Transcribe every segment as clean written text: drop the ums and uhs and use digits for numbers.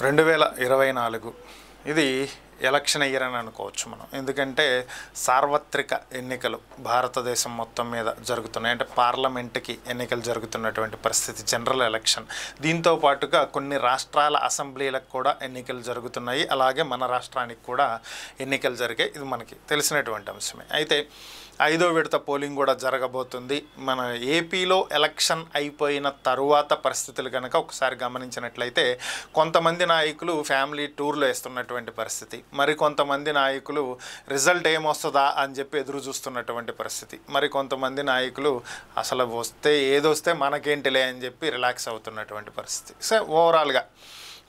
2024 ఇది election year అని అనుకోవచ్చు మనం. ఎందుకంటే సార్వత్రిక ఎన్నికలు భారతదేశం మొత్తం మీద జరుగుతున్నాయి. అంటే పార్లమెంట్కి ఎన్నికలు జరుగుతున్నటువంటి పరిస్థితి, జనరల్ ఎలక్షన్. దీంతో పాటుగా కొన్ని రాష్ట్రాల అసెంబ్లీలకు కూడా ఎన్నికలు జరుగుతున్నాయి. అలాగే మన రాష్ట్రానికి కూడా ఎన్నికలు జరిగాయి. ఇది మనకి తెలిసినటువంటి అంశమే. అయితే 5వ విడత పోలింగ్ కూడా జరగబోతుంది. మన ఏపీలో ఎలక్షన్ అయిపోయిన తరువాత పరిస్థితులు కనుక ఒకసారి గమనించినట్లయితే కొంతమంది నాయకులు ఫ్యామిలీ టూర్లు వేస్తున్నటువంటి పరిస్థితి, మరికొంతమంది నాయకులు రిజల్ట్ ఏమొస్తుందా అని చెప్పి ఎదురు చూస్తున్నటువంటి పరిస్థితి, మరికొంతమంది నాయకులు అసలు వస్తే ఏదొస్తే మనకేంటిలే అని చెప్పి రిలాక్స్ అవుతున్నటువంటి పరిస్థితి. సో ఓవరాల్గా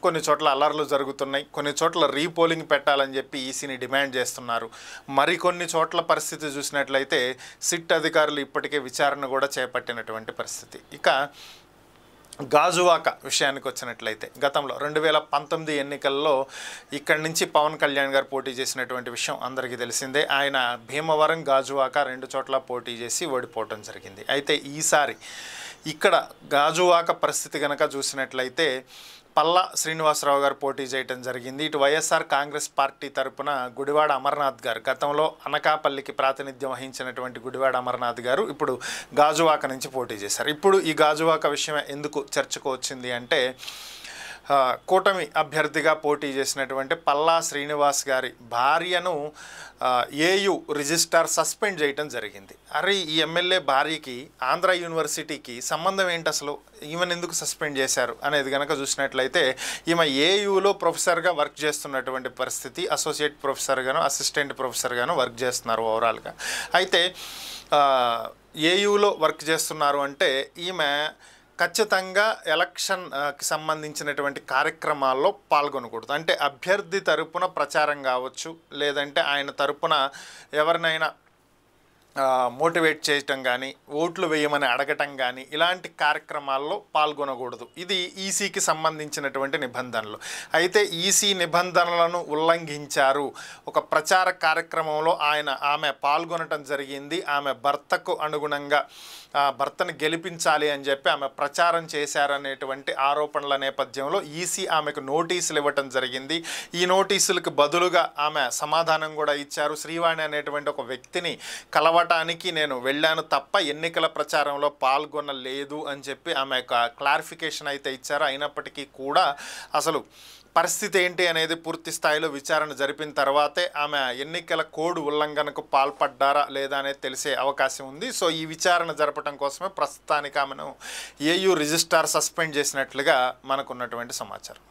కొన్ని చోట్ల అల్లర్లు జరుగుతున్నాయి, కొన్ని చోట్ల రీపోలింగ్ పెట్టాలని చెప్పి ఈసీని డిమాండ్ చేస్తున్నారు. మరికొన్ని చోట్ల పరిస్థితి చూసినట్లయితే సిట్ అధికారులు ఇప్పటికే విచారణ కూడా చేపట్టినటువంటి పరిస్థితి. ఇక గాజువాక విషయానికి వచ్చినట్లయితే గతంలో 2019 ఎన్నికల్లో ఇక్కడి నుంచి పవన్ కళ్యాణ్ గారు పోటీ చేసినటువంటి విషయం అందరికీ తెలిసిందే. ఆయన భీమవరం, గాజువాక 2 చోట్ల పోటీ చేసి ఓడిపోవటం జరిగింది. అయితే ఈసారి ఇక్కడ గాజువాక పరిస్థితి కనుక చూసినట్లయితే పల్లా శ్రీనివాసరావు గారు పోటీ చేయడం జరిగింది. ఇటు వైఎస్ఆర్ కాంగ్రెస్ పార్టీ తరపున గుడివాడ అమర్నాథ్ గారు, గతంలో అనకాపల్లికి ప్రాతినిధ్యం వహించినటువంటి గుడివాడ అమర్నాథ్ గారు ఇప్పుడు గాజువాక నుంచి పోటీ చేశారు. ఇప్పుడు ఈ గాజువాక విషయం ఎందుకు చర్చకు వచ్చింది అంటే కూటమి అభ్యర్థిగా పోటీ చేసినటువంటి పల్లా శ్రీనివాస్ గారి భార్యను ఏయు రిజిస్ట్రార్ సస్పెండ్ చేయడం జరిగింది. అరే ఈ ఎమ్మెల్యే భార్యకి ఆంధ్ర యూనివర్సిటీకి సంబంధం ఏంటి, అసలు ఈమెను ఎందుకు సస్పెండ్ చేశారు అనేది కనుక చూసినట్లయితే ఈమె ఏయులో ప్రొఫెసర్గా వర్క్ చేస్తున్నటువంటి పరిస్థితి, అసోసియేట్ ప్రొఫెసర్గాను అసిస్టెంట్ ప్రొఫెసర్గాను వర్క్ చేస్తున్నారు ఓవరాల్గా. అయితే ఏయులో వర్క్ చేస్తున్నారు అంటే ఈమె ఖచ్చితంగా ఎలక్షన్కి సంబంధించినటువంటి కార్యక్రమాల్లో పాల్గొనకూడదు. అంటే అభ్యర్థి తరపున ప్రచారం కావచ్చు, లేదంటే ఆయన తరపున ఎవరినైనా మోటివేట్ చేయటం కానీ, ఓట్లు వేయమని అడగటం కానీ ఇలాంటి కార్యక్రమాల్లో పాల్గొనకూడదు. ఇది ఈసీకి సంబంధించినటువంటి నిబంధనలు. అయితే ఈసీ నిబంధనలను ఉల్లంఘించారు. ఒక ప్రచార కార్యక్రమంలో ఆమె పాల్గొనటం జరిగింది. ఆమె భర్తకు అనుగుణంగా భర్తను గెలిపించాలి అని చెప్పి ఆమె ప్రచారం చేశారనేటువంటి ఆరోపణల నేపథ్యంలో ఈసీ ఆమెకు నోటీసులు ఇవ్వటం జరిగింది. ఈ నోటీసులకు బదులుగా ఆమె సమాధానం కూడా ఇచ్చారు. శ్రీవాణి అనేటువంటి ఒక వ్యక్తిని కలవటానికి నేను వెళ్ళాను తప్ప ఎన్నికల ప్రచారంలో పాల్గొనలేదు అని చెప్పి ఆమె క్లారిఫికేషన్ అయితే ఇచ్చారు. అయినప్పటికీ కూడా అసలు పరిస్థితి ఏంటి అనేది పూర్తి స్థాయిలో విచారణ జరిపిన తర్వాతే ఆమె ఎన్నికల కోడ్ ఉల్లంఘనకు పాల్పడ్డారా లేదా అనేది తెలిసే అవకాశం ఉంది. సో ఈ విచారణ జరపడం కోసమే ప్రస్తుతానికి ఆమెను ఏయు రిజిస్ట్రార్ సస్పెండ్ చేసినట్లుగా మనకున్నటువంటి సమాచారం.